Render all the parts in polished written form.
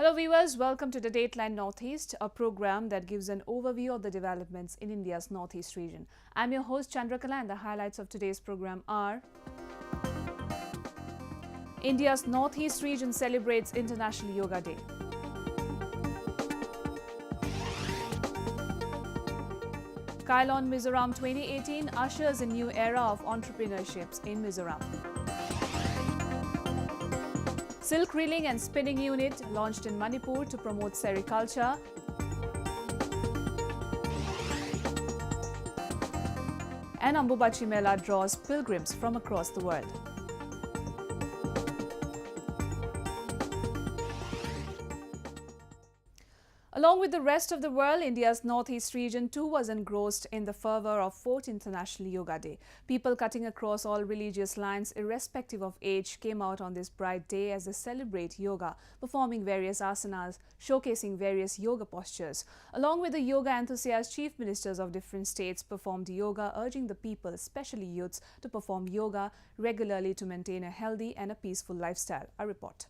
Hello viewers, welcome to the Dateline Northeast, a program that gives an overview of the developments in India's Northeast region. I'm your host Chandrakala and the highlights of today's program are: India's Northeast region celebrates International Yoga Day. Kailon Mizoram 2018 ushers a new era of entrepreneurships in Mizoram. Silk Reeling and Spinning Unit launched in Manipur to promote sericulture. And Ambubachi Mela draws pilgrims from across the world. Along with the rest of the world, India's Northeast region too was engrossed in the fervour of 4th International Yoga Day. People cutting across all religious lines, irrespective of age, came out on this bright day as they celebrate yoga, performing various asanas, showcasing various yoga postures. Along with the yoga enthusiasts, chief ministers of different states performed yoga, urging the people, especially youths, to perform yoga regularly to maintain a healthy and a peaceful lifestyle. A report.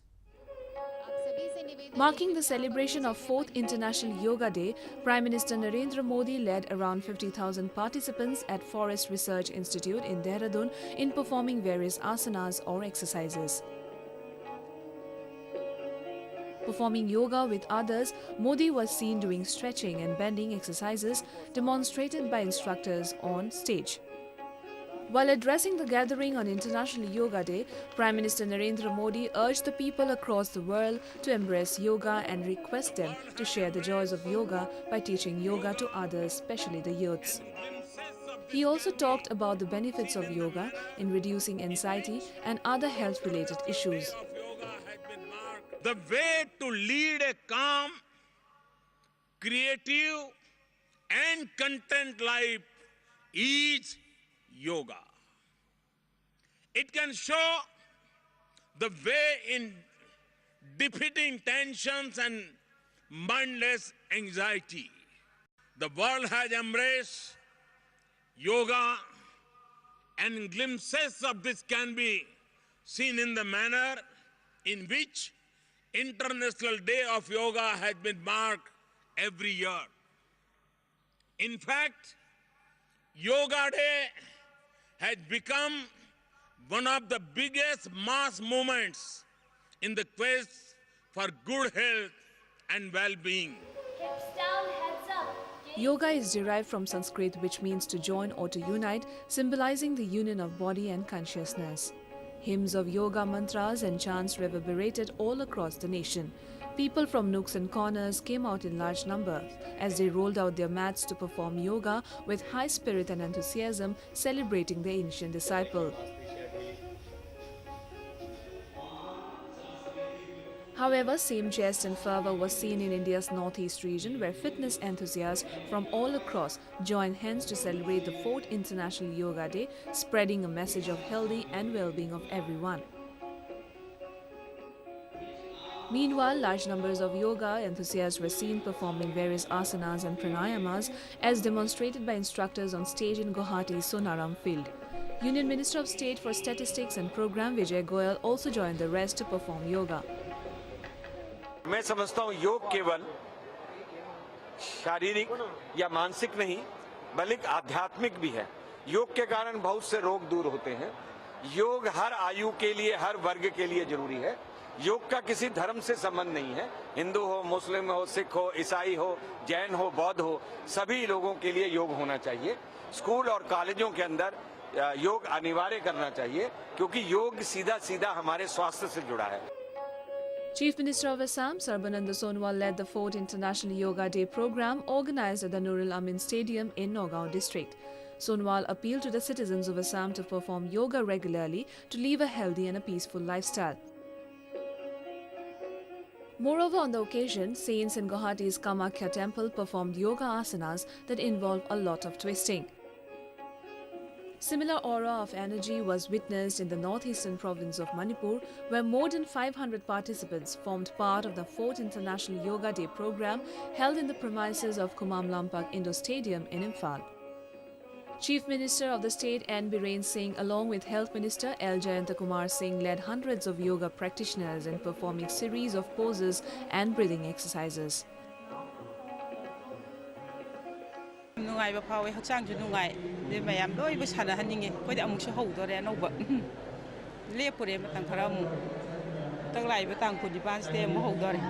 Marking the celebration of 4th International Yoga Day, Prime Minister Narendra Modi led around 50,000 participants at Forest Research Institute in Dehradun in performing various asanas or exercises. Performing yoga with others, Modi was seen doing stretching and bending exercises demonstrated by instructors on stage. While addressing the gathering on International Yoga Day, Prime Minister Narendra Modi urged the people across the world to embrace yoga and request them to share the joys of yoga by teaching yoga to others, especially the youths. He also talked about the benefits of yoga in reducing anxiety and other health-related issues. The way to lead a calm, creative and content life is yoga. It can show the way in defeating tensions and mindless anxiety. The world has embraced yoga, and glimpses of this can be seen in the manner in which International Day of Yoga has been marked every year. In fact, Yoga Day has become one of the biggest mass movements in the quest for good health and well-being. Hips down, heads up. Yoga is derived from Sanskrit, which means to join or to unite, symbolizing the union of body and consciousness. Hymns of yoga mantras and chants reverberated all across the nation. People from nooks and corners came out in large numbers as they rolled out their mats to perform yoga with high spirit and enthusiasm, celebrating the ancient disciple. However, same zest and fervour was seen in India's Northeast region, where fitness enthusiasts from all across joined hands to celebrate the 4th International Yoga Day, spreading a message of healthy and well-being of everyone. Meanwhile, large numbers of yoga enthusiasts were seen performing various asanas and pranayamas as demonstrated by instructors on stage in Guwahati's Sonaram field. Union Minister of State for Statistics and Program Vijay Goyal also joined the rest to perform yoga. मैं समझता हूँ योग केवल शारीरिक या मानसिक नहीं बल्कि आध्यात्मिक भी है। योग के कारण बहुत से रोग दूर होते हैं। योग हर आयु के लिए, हर वर्ग के लिए जरूरी है। योग का किसी धर्म से संबंध नहीं है। हिंदू हो, मुस्लिम हो, सिख हो, ईसाई हो, जैन हो, बौद्ध हो, सभी लोगों के लिए योग होना चाहिए। स्कूल और कॉलेजों के अंदर योग अनिवार्य करना चाहिए, क्योंकि योग सीधा सीधा हमारे स्वास्थ्य से जुड़ा है। Chief Minister of Assam, Sarbananda Sonowal, led the 4th International Yoga Day program organized at the Nurul Amin Stadium in Nagaon district. Sonowal appealed to the citizens of Assam to perform yoga regularly to live a healthy and a peaceful lifestyle. Moreover, on the occasion, saints in Guwahati's Kamakhya temple performed yoga asanas that involve a lot of twisting. Similar aura of energy was witnessed in the northeastern province of Manipur, where more than 500 participants formed part of the 4th International Yoga Day program held in the premises of Kumam Lampak Indo Stadium in Imphal. Chief Minister of the state N. Biren Singh along with Health Minister L. Jayantakumar Singh led hundreds of yoga practitioners in performing series of poses and breathing exercises. Nungaiba phawe hakchangju nungai de mayam loiba sanahaninge koida amuksu houdore anoba lepure matang kharamu taglaiba tang punipan ste mo houdore.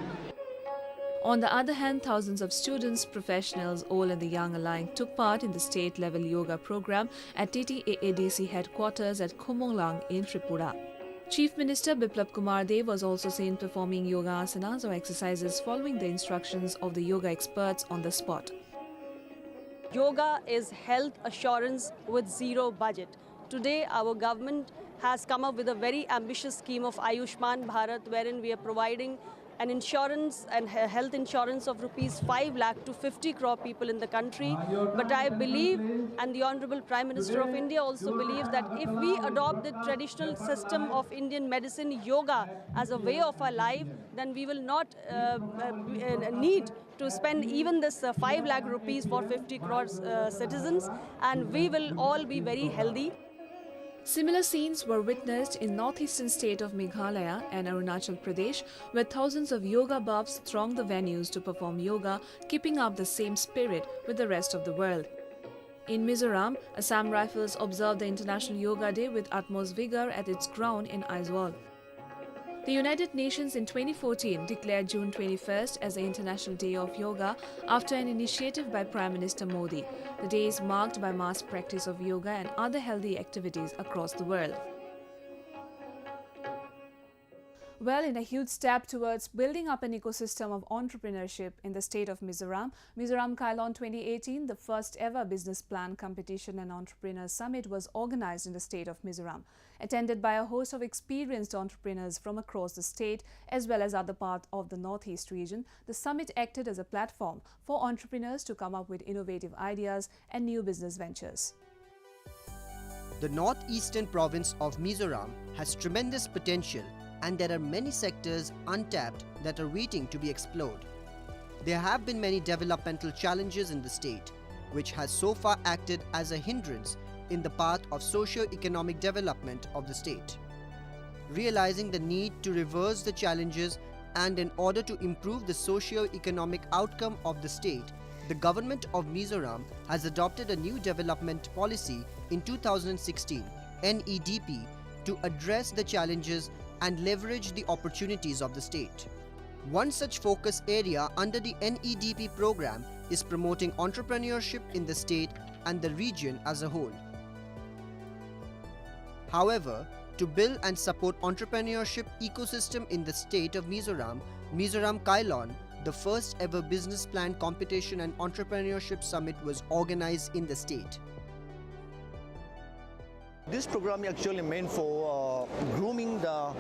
On the other hand, thousands of students, professionals, old and the young alike took part in the state-level yoga program at TTAADC headquarters at Khumonglang in Tripura. Chief Minister Biplab Kumar Dev was also seen performing yoga asanas or exercises following the instructions of the yoga experts on the spot. Yoga is health assurance with zero budget. Today, our government has come up with a very ambitious scheme of Ayushman Bharat, wherein we are providing an insurance and health insurance of rupees 5 lakh to 50 crore people in the country. But I believe, and the Honorable Prime Minister of India also believes, that if we adopt the traditional system of Indian medicine, yoga, as a way of our life, then we will not need to spend even this 5 lakh rupees for 50 crore citizens, and we will all be very healthy. Similar scenes were witnessed in northeastern state of Meghalaya and Arunachal Pradesh, where thousands of yoga buffs thronged the venues to perform yoga, keeping up the same spirit with the rest of the world. In Mizoram, Assam Rifles observed the International Yoga Day with utmost vigor at its ground in Aizawl. The United Nations in 2014 declared June 21st as the International Day of Yoga after an initiative by Prime Minister Modi. The day is marked by mass practice of yoga and other healthy activities across the world. Well, in a huge step towards building up an ecosystem of entrepreneurship in the state of Mizoram, Mizoram Kailon 2018, the first ever business plan competition and entrepreneur summit, was organized in the state of Mizoram. Attended by a host of experienced entrepreneurs from across the state as well as other parts of the northeast region, the summit acted as a platform for entrepreneurs to come up with innovative ideas and new business ventures. The northeastern province of Mizoram has tremendous potential, and there are many sectors untapped that are waiting to be explored. There have been many developmental challenges in the state, which has so far acted as a hindrance in the path of socio-economic development of the state. Realizing the need to reverse the challenges and in order to improve the socio-economic outcome of the state, the government of Mizoram has adopted a new development policy in 2016, NEDP, to address the challenges and leverage the opportunities of the state. One such focus area under the NEDP program is promoting entrepreneurship in the state and the region as a whole. However, to build and support entrepreneurship ecosystem in the state of Mizoram, Mizoram Kailon, the first ever business plan competition and entrepreneurship summit, was organized in the state. This program is actually meant for grooming the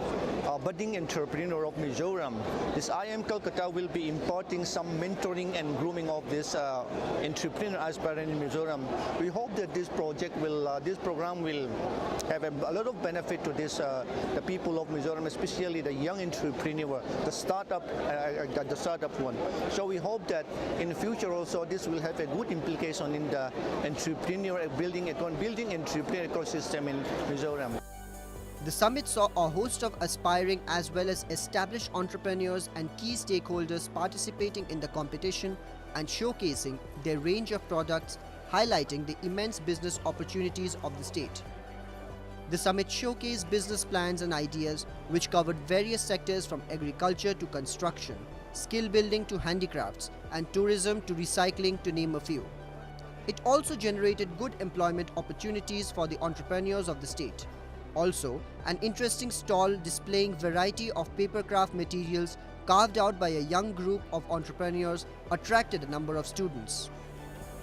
budding entrepreneur of Mizoram. This IIM Calcutta will be imparting some mentoring and grooming of this entrepreneur aspirant in Mizoram. We hope that this program will have a lot of benefit to the people of Mizoram, especially the young entrepreneur, the startup one. So we hope that in the future also this will have a good implication in the entrepreneur building entrepreneur ecosystem in Mizoram. The summit saw a host of aspiring as well as established entrepreneurs and key stakeholders participating in the competition and showcasing their range of products, highlighting the immense business opportunities of the state. The summit showcased business plans and ideas which covered various sectors from agriculture to construction, skill building to handicrafts, and tourism to recycling, to name a few. It also generated good employment opportunities for the entrepreneurs of the state. Also, an interesting stall displaying variety of papercraft materials carved out by a young group of entrepreneurs attracted a number of students.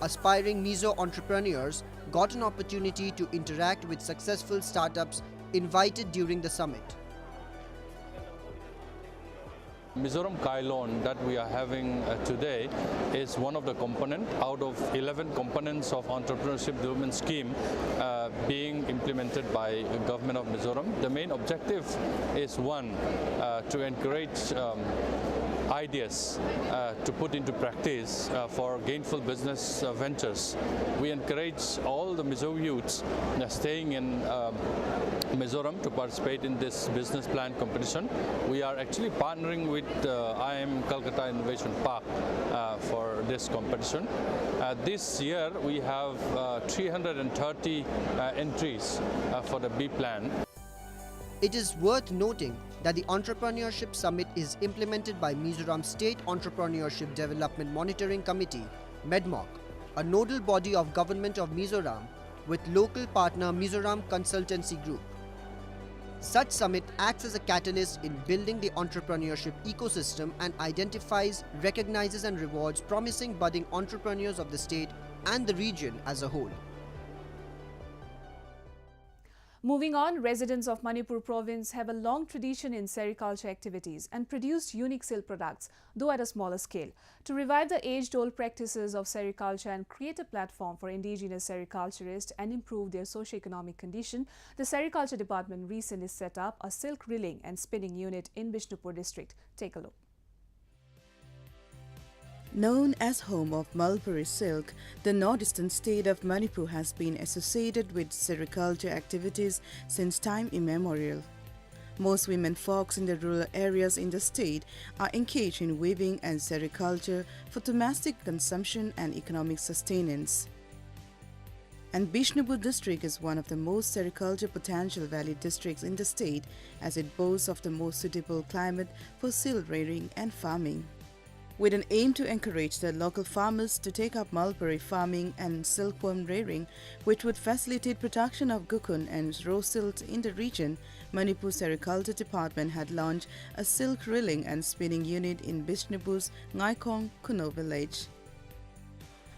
Aspiring Mizo entrepreneurs got an opportunity to interact with successful startups invited during the summit. Mizoram Kailon that we are having today is one of the components out of 11 components of entrepreneurship development scheme being implemented by the government of Mizoram. The main objective is one, to encourage ideas to put into practice for gainful business ventures. We encourage all the Mizo youths staying in Mizoram to participate in this business plan competition. We are actually partnering with IIM Calcutta Innovation Park for this competition. This year we have 330 entries for the B plan. It is worth noting that the Entrepreneurship Summit is implemented by Mizoram State Entrepreneurship Development Monitoring Committee, MEDMOC, a nodal body of Government of Mizoram with local partner Mizoram Consultancy Group. Such summit acts as a catalyst in building the entrepreneurship ecosystem and identifies, recognizes and rewards promising budding entrepreneurs of the state and the region as a whole. Moving on, residents of Manipur province have a long tradition in sericulture activities and produce unique silk products, though at a smaller scale. To revive the age-old practices of sericulture and create a platform for indigenous sericulturists and improve their socio-economic condition, the Sericulture Department recently set up a silk reeling and spinning unit in Bishnupur district. Take a look. Known as home of Mulberry silk, the northeastern state of Manipur has been associated with sericulture activities since time immemorial. Most women folks in the rural areas in the state are engaged in weaving and sericulture for domestic consumption and economic sustenance. And Bishnupur district is one of the most sericulture potential valley districts in the state, as it boasts of the most suitable climate for silk rearing and farming. With an aim to encourage the local farmers to take up mulberry farming and silkworm rearing, which would facilitate production of cocoon and raw silk in the region, Manipur Sericulture Department had launched a silk reeling and spinning unit in Bishnupur's Ngaikong Kuno village.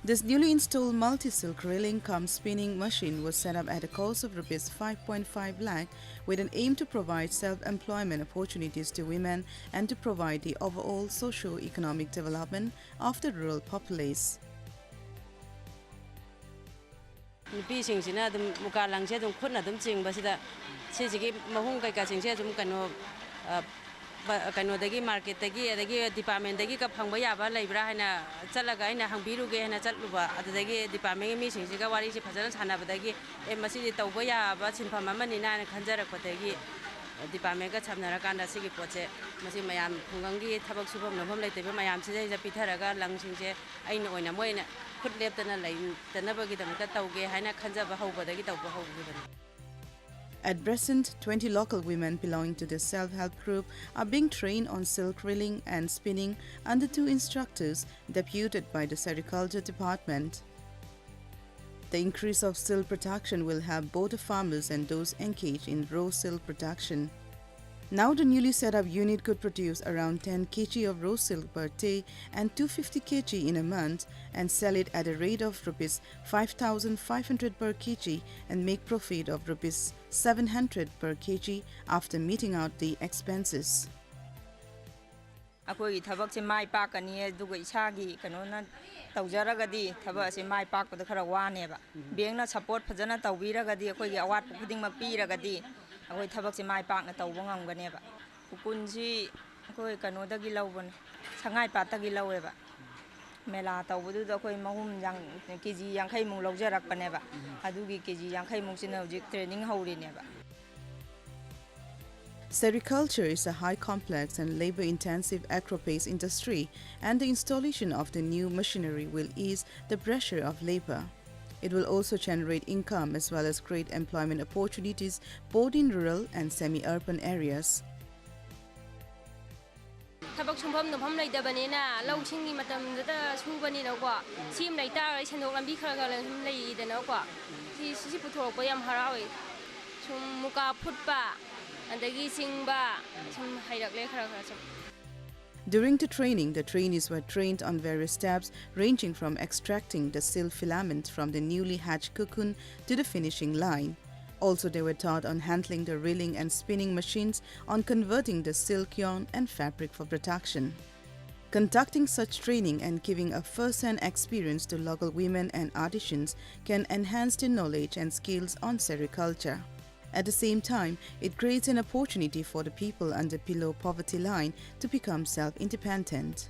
This newly installed multi-silk reeling cum spinning machine was set up at a cost of Rs 5.5 lakh with an aim to provide self-employment opportunities to women and to provide the overall socio-economic development of the rural populace. Kanodagi market dagi adagi department dagi ka phangba yaba leibra haina chalaga aina hangbiruge haina chatluba adagi department mi singsiga wari si phajana sanabadagi e masidi tawba yaba sinpham amani na khanjarakpadagi department ka chamnara kanda sigi poche masi mayam khungangi thabak subam nobam leitebe mayam sije ja pitharaga langsingse aina oina moina khut leptana laitanabagi damta tawge haina khanjaba hawbadagi tawba hawbudani. At present, 20 local women belonging to the self-help group are being trained on silk reeling and spinning under 2 instructors deputed by the Sericulture Department. The increase of silk production will help both the farmers and those engaged in raw silk production. Now the newly set up unit could produce around 10 kg of raw silk per day and 250 kg in a month and sell it at a rate of Rs 5,500 per kg and make profit of Rs 700 per kg after meeting out the expenses. Akoi thabak se mai pakani dugai chagi kanona tawjaragadi thabak se mai pakpada khara wane ba bengna support phajana tawbiragadi akoi gi awat khuding ma piragadi akoi thabak se mai pakna tawba ngamgane ba hukunji akoi kanoda gi lawbon sangai pata gi lawe ba mela tawbudu da akoi mahum yang kg yankhai mung lawjarak bane ba adugi kg yankhai mung sina hojik training hawri ne ba. Sericulture is a high complex and labor-intensive agro-based industry, and the installation of the new machinery will ease the pressure of labor. It will also generate income as well as create employment opportunities both in rural and semi-urban areas. Thabak sumpham nompham leidabanina lawsingni matamda subanina kwa sim leita sendok lambi khara leidana kwa si puthorokpa yam harawi sum muka phutpa. During the training, the trainees were trained on various steps ranging from extracting the silk filament from the newly hatched cocoon to the finishing line. Also, they were taught on handling the reeling and spinning machines, on converting the silk yarn and fabric for production. Conducting such training and giving a first-hand experience to local women and artisans can enhance their knowledge and skills on sericulture. At the same time, it creates an opportunity for the people under below poverty line to become self-independent.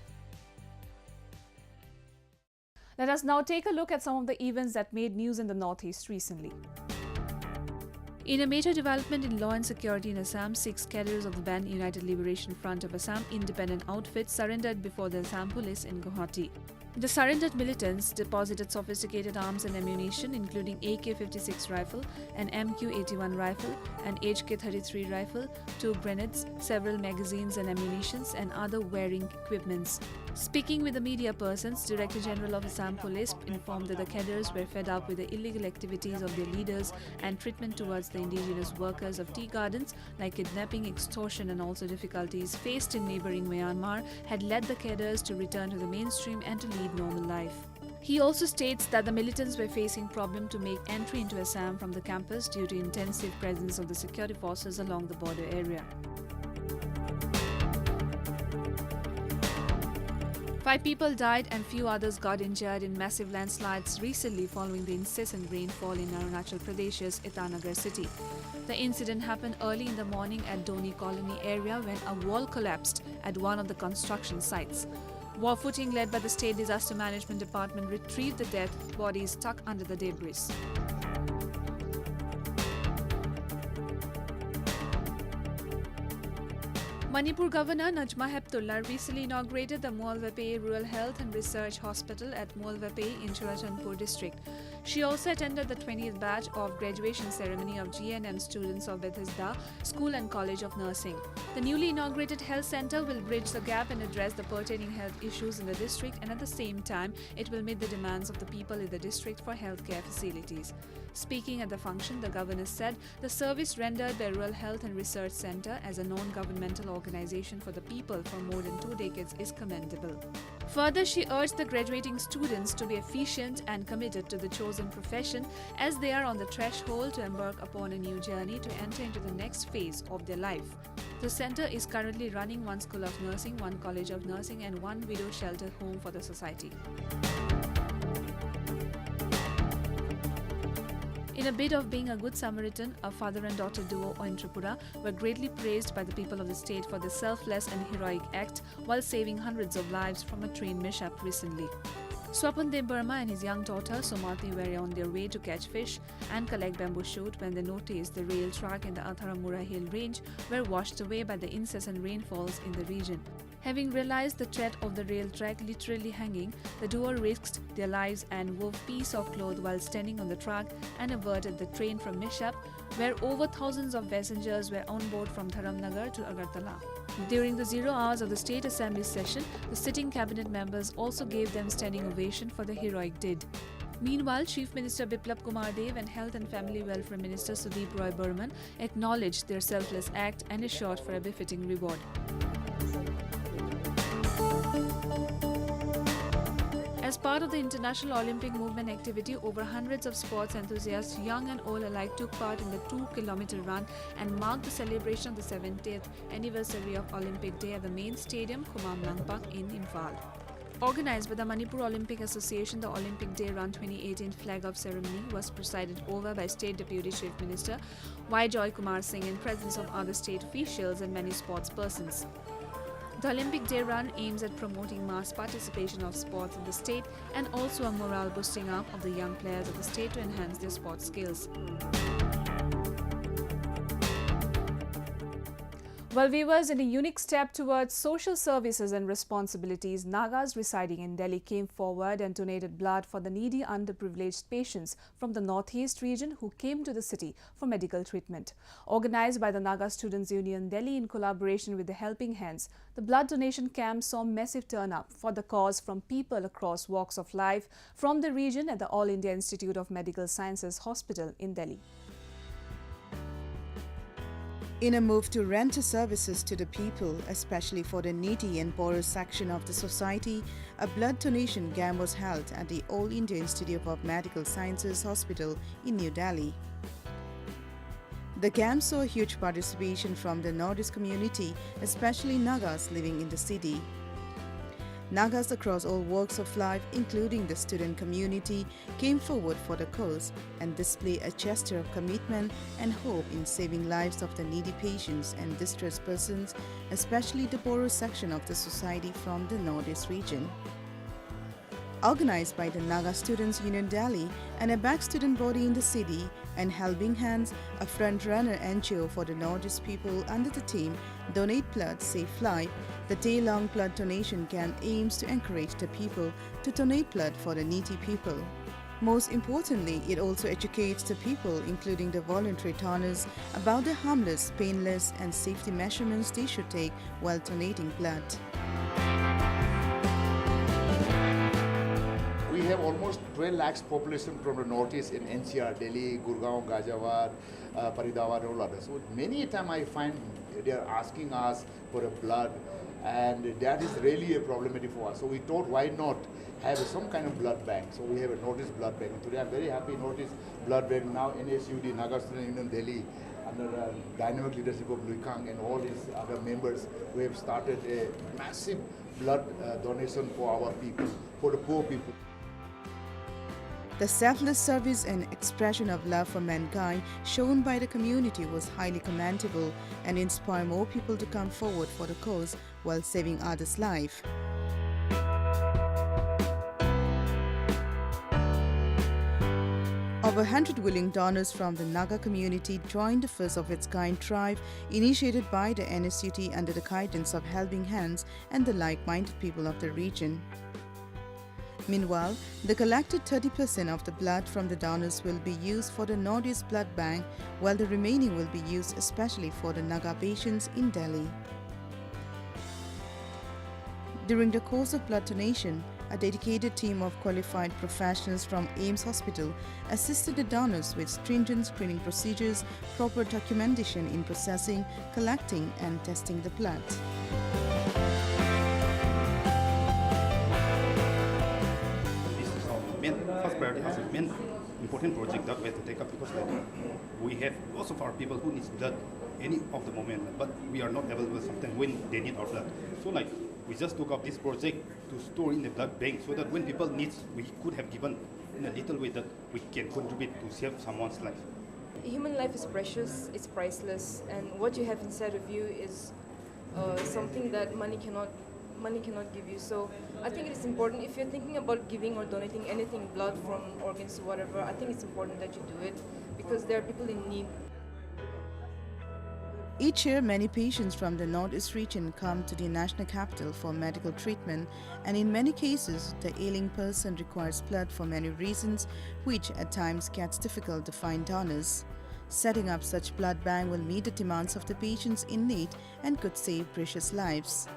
Let us now take a look at some of the events that made news in the Northeast recently. In a major development in law and security in Assam, 6 cadres of the banned United Liberation Front of Assam independent outfit surrendered before the Assam police in Guwahati. The surrendered militants deposited sophisticated arms and ammunition including AK-56 rifle, an MQ-81 rifle, an HK-33 rifle, 2 grenades, several magazines and ammunitions and other wearing equipments. Speaking with the media persons, Director General of Assam Police informed that the cadres were fed up with the illegal activities of their leaders and treatment towards the indigenous workers of tea gardens like kidnapping, extortion and also difficulties faced in neighbouring Myanmar had led the cadres to return to the mainstream and to lead normal life. He also states that the militants were facing problem to make entry into Assam from the campus due to intensive presence of the security forces along the border area. 5 people died and few others got injured in massive landslides recently following the incessant rainfall in Arunachal Pradesh's Itanagar city. The incident happened early in the morning at Doni Colony area when a wall collapsed at one of the construction sites. War footing led by the State Disaster Management Department retrieved the dead bodies stuck under the debris. Manipur Governor Najma Heptullah recently inaugurated the Molvape Rural Health and Research Hospital at Molvape in Churachandpur district. She also attended the 20th batch of graduation ceremony of GNM students of Bethesda School and College of Nursing. The newly inaugurated health center will bridge the gap and address the pertaining health issues in the district, and at the same time, it will meet the demands of the people in the district for healthcare facilities. Speaking at the function, the governor said the service rendered by Rural Health and Research Center as a non-governmental organization for the people for more than 2 decades is commendable. Further, she urged the graduating students to be efficient and committed to the chosen profession as they are on the threshold to embark upon a new journey to enter into the next phase of their life. The center is currently running 1 school of nursing, 1 college of nursing and 1 widow shelter home for the society. In a bid of being a good Samaritan, a father and daughter duo in Tripura were greatly praised by the people of the state for their selfless and heroic act while saving hundreds of lives from a train mishap recently. Swapandev Burma and his young daughter Somati were on their way to catch fish and collect bamboo shoot when they noticed the rail track in the Atharamura hill range were washed away by the incessant rainfalls in the region. Having realized the threat of the rail track literally hanging, the duo risked their lives and wove piece of cloth while standing on the track and averted the train from mishap, where over thousands of passengers were on board from Dharamnagar to Agartala. During the 0 hours of the State Assembly session, the sitting cabinet members also gave them standing ovation for the heroic deed. Meanwhile, Chief Minister Biplab Kumar Dev and Health and Family Welfare Minister Sudeep Roy Burman acknowledged their selfless act and assured for a befitting reward. As part of the International Olympic Movement activity, over hundreds of sports enthusiasts, young and old alike, took part in the 2-kilometer run and marked the celebration of the 70th anniversary of Olympic Day at the main stadium, Khumam Langpak in Imphal. Organized by the Manipur Olympic Association, the Olympic Day Run 2018 flag-off ceremony was presided over by State Deputy Chief Minister Y. Joy Kumar Singh in presence of other state officials and many sports persons. The Olympic Day Run aims at promoting mass participation of sports in the state and also a morale boosting up of the young players of the state to enhance their sports skills. Well, viewers, in a unique step towards social services and responsibilities, Nagas residing in Delhi came forward and donated blood for the needy underprivileged patients from the Northeast region who came to the city for medical treatment. Organized by the Naga Students Union Delhi in collaboration with the Helping Hands, the blood donation camp saw massive turn-up for the cause from people across walks of life from the region at the All India Institute of Medical Sciences Hospital in Delhi. In a move to render services to the people, especially for the needy and poorer section of the society, a blood donation camp was held at the All India Institute of Medical Sciences Hospital in New Delhi. The camp saw huge participation from the Northeast community, especially Nagas living in the city. Nagas across all walks of life, including the student community, came forward for the cause and displayed a gesture of commitment and hope in saving lives of the needy patients and distressed persons, especially the poorer section of the society from the Northeast region. Organized by the Naga Students Union Delhi and a back student body in the city, and Helping Hands, a front-runner NGO for the Northeast people under the theme Donate Blood, Save Life, the day-long blood donation camp aims to encourage the people to donate blood for the needy people. Most importantly, it also educates the people, including the voluntary donors, about the harmless, painless and safety measurements they should take while donating blood. We have almost 12 lakhs population from the northeast in NCR, Delhi, Gurgaon, Ghaziabad, Faridabad, and all others. So many times I find they are asking us for a blood, and that is really a problematic for us. So we thought, why not have some kind of blood bank? So we have a Northeast blood bank. Today I'm very happy Northeast blood bank, now NSUD, Naga Student Union Delhi, under dynamic leadership of Luikang and all his other members, we have started a massive blood donation for our people, for the poor people. The selfless service and expression of love for mankind shown by the community was highly commendable and inspired more people to come forward for the cause while saving others' life. Over 100 willing donors from the Naga community joined the first of its kind drive initiated by the NSUT under the guidance of Helping Hands and the like-minded people of the region. Meanwhile, the collected 30% of the blood from the donors will be used for the Northeast Blood Bank, while the remaining will be used especially for the Naga patients in Delhi. During the course of blood donation, a dedicated team of qualified professionals from AIMS Hospital assisted the donors with stringent screening procedures, proper documentation in processing, collecting and testing the blood. First priority has a main important project that we have to take up, because we have lots of our people who needs blood any of the moment, but we are not available sometimes when they need our blood. So we just took up this project to store in the blood bank, so that when people need, we could have given in a little way that we can contribute to save someone's life. Human life is precious, it's priceless, and what you have inside of you is something that money cannot give you. So I think it's important, if you're thinking about giving or donating anything, blood from organs or whatever, I think it's important that you do it, because there are people in need. Each year, many patients from the Northeast region come to the national capital for medical treatment, and in many cases, the ailing person requires blood for many reasons, which at times gets difficult to find donors. Setting up such blood bank will meet the demands of the patients in need and could save precious lives.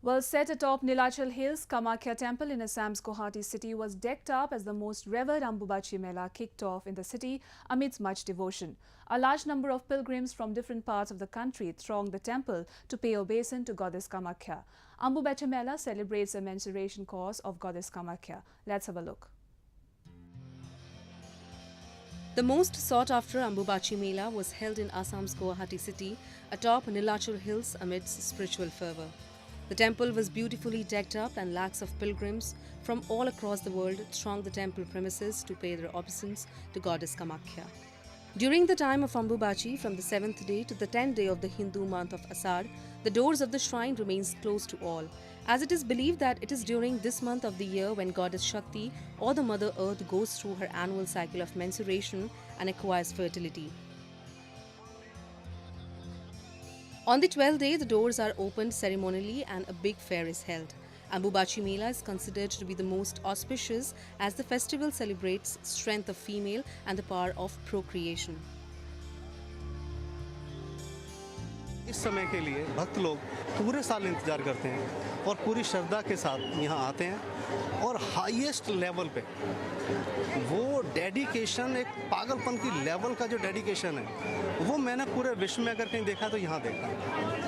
Well, set atop Nilachal Hills, Kamakhya Temple in Assam's Guwahati city was decked up as the most revered Ambubachi Mela kicked off in the city amidst much devotion. A large number of pilgrims from different parts of the country thronged the temple to pay obeisance to Goddess Kamakhya. Ambubachi Mela celebrates the mensuration cause of Goddess Kamakhya. Let's have a look. The most sought-after Ambubachi Mela was held in Assam's Guwahati city atop Nilachal Hills amidst spiritual fervour. The temple was beautifully decked up and lakhs of pilgrims from all across the world thronged the temple premises to pay their obeisance to Goddess Kamakhya. During the time of Ambubachi, from the 7th day to the 10th day of the Hindu month of Asad, the doors of the shrine remains closed to all, as it is believed that it is during this month of the year when Goddess Shakti or the Mother Earth goes through her annual cycle of menstruation and acquires fertility. On the 12th day, the doors are opened ceremonially and a big fair is held. Ambubachi Mela is considered to be the most auspicious as the festival celebrates strength of female and the power of procreation. इस समय के लिए भक्त लोग पूरे साल इंतजार करते हैं और पूरी श्रद्धा के साथ यहाँ आते हैं और हाईएस्ट लेवल पे वो डेडिकेशन, एक पागलपन की लेवल का जो डेडिकेशन है वो मैंने पूरे विश्व में अगर कहीं देखा तो यहाँ देखा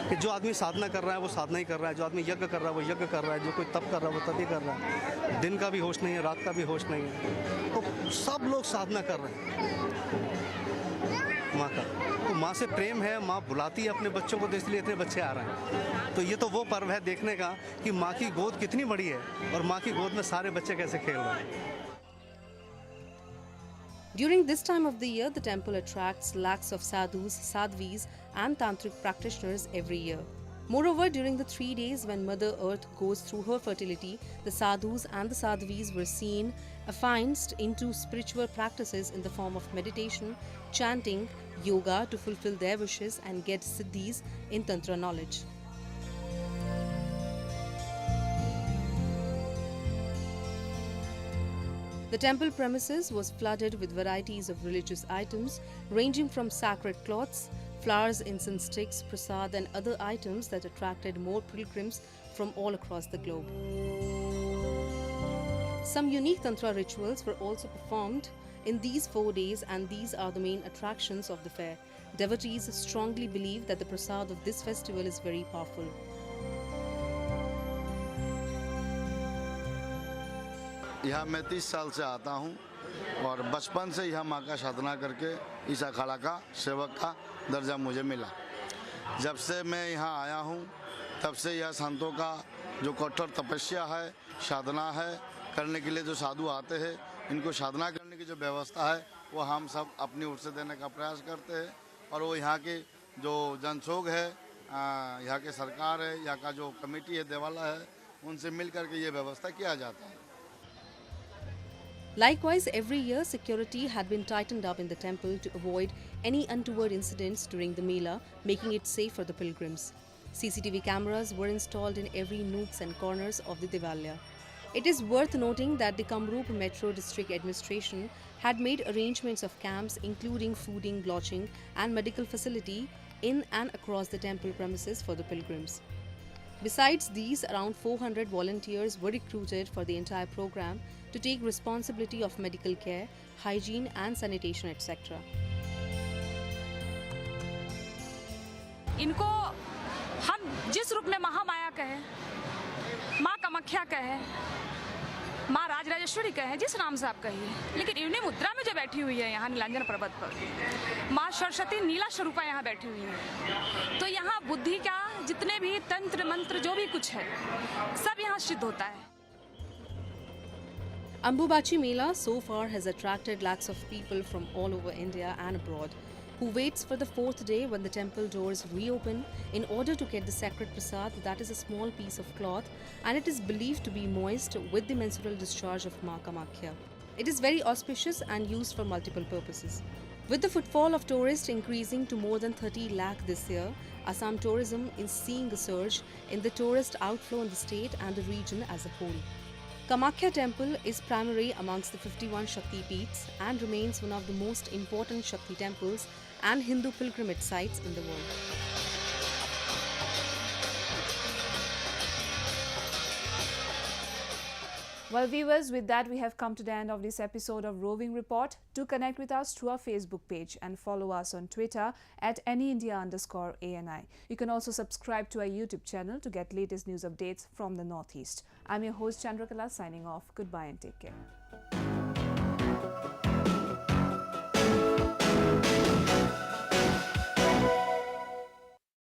कि जो आदमी साधना कर रहा है वो साधना ही कर रहा है, जो आदमी यज्ञ कर रहा है वो यज्ञ कर रहा है, जो कोई तप कर रहा है वो तप ही कर रहा है, दिन का भी होश नहीं है, रात का भी होश नहीं है, तो सब लोग साधना कर रहे हैं। माँ का, तो माँ से प्रेम है, माँ बुलाती है अपने बच्चों को, तो इसलिए इतने बच्चे आ रहे हैं। तो ये तो वो पर्व है देखने का कि माँ की गोद कितनी बड़ी है और माँ की गोद में सारे बच्चे कैसे खेल रहे हैं। During this time of the year, the temple attracts lakhs of sadhus, sadhvis and tantric practitioners every year. Moreover, during the 3 days when Mother Earth goes through her fertility, the sadhus and the sadhvis were seen affianced into spiritual practices in the form of meditation, chanting, yoga to fulfill their wishes and get siddhis in tantra knowledge. The temple premises was flooded with varieties of religious items ranging from sacred cloths, flowers, incense sticks, prasad and other items that attracted more pilgrims from all across the globe. Some unique tantra rituals were also performed in these 4 days, and these are the main attractions of the fair. Devotees strongly believe that the prasad of this festival is very powerful. यहाँ मैं 30 साल से आता हूँ और बचपन से यहाँ माँ का साधना करके इस अखाड़ा का सेवक का दर्जा मुझे मिला। जब से मैं यहाँ आया हूँ तब से यह संतों का जो कठोर तपस्या है, साधना है, करने के लिए जो साधु आते हैं, इनको साधना करने की जो व्यवस्था है वो हम सब अपनी ओर से देने का प्रयास करते हैं। और वो यहाँ की जो जनसोग है, यहाँ के सरकार है, यहाँ का जो कमेटी है, देवालय है, उनसे मिल करके ये व्यवस्था किया जाता है। Likewise, every year security had been tightened up in the temple to avoid any untoward incidents during the Mela, making it safe for the pilgrims. CCTV cameras were installed in every nooks and corners of the Devalaya. It is worth noting that the Kamrup Metro District Administration had made arrangements of camps including fooding, lodging and medical facility in and across the temple premises for the pilgrims. Besides these, around 400 volunteers were recruited for the entire program to take responsibility of medical care, hygiene and sanitation, etc. इनको हम जिस रूप में महामाया कहें, माँ कामाख्या कहें, माँ राजराजेश्वरी कहें, जिस नाम से आप कहिए, लेकिन इवनी मुद्रा में जो बैठी हुई है यहाँ नीलांजन पर्वत पर, माँ सरस्वती नीला स्वरूपा यहाँ बैठी हुई है, तो यहाँ बुद्धि का जितने भी तंत्र मंत्र जो भी कुछ है सब यहाँ सिद्ध होता है। Ambubachi Mela so far has attracted lakhs of people from all over India and abroad, who waits for the 4th day when the temple doors reopen in order to get the sacred prasad, that is a small piece of cloth, and it is believed to be moist with the menstrual discharge of Ma Kamakhya. It is very auspicious and used for multiple purposes. With the footfall of tourists increasing to more than 30 lakh this year, Assam tourism is seeing a surge in the tourist outflow in the state and the region as a whole. Kamakhya temple is primary amongst the 51 Shakti Peeths and remains one of the most important Shakti temples and Hindu pilgrimage sites in the world. Well, viewers, with that we have come to the end of this episode of Roving Report. Do connect with us through our Facebook page and follow us on Twitter at AnyIndia_ANI. You can also subscribe to our YouTube channel to get latest news updates from the Northeast. I'm your host Chandrakala signing off. Goodbye and take care.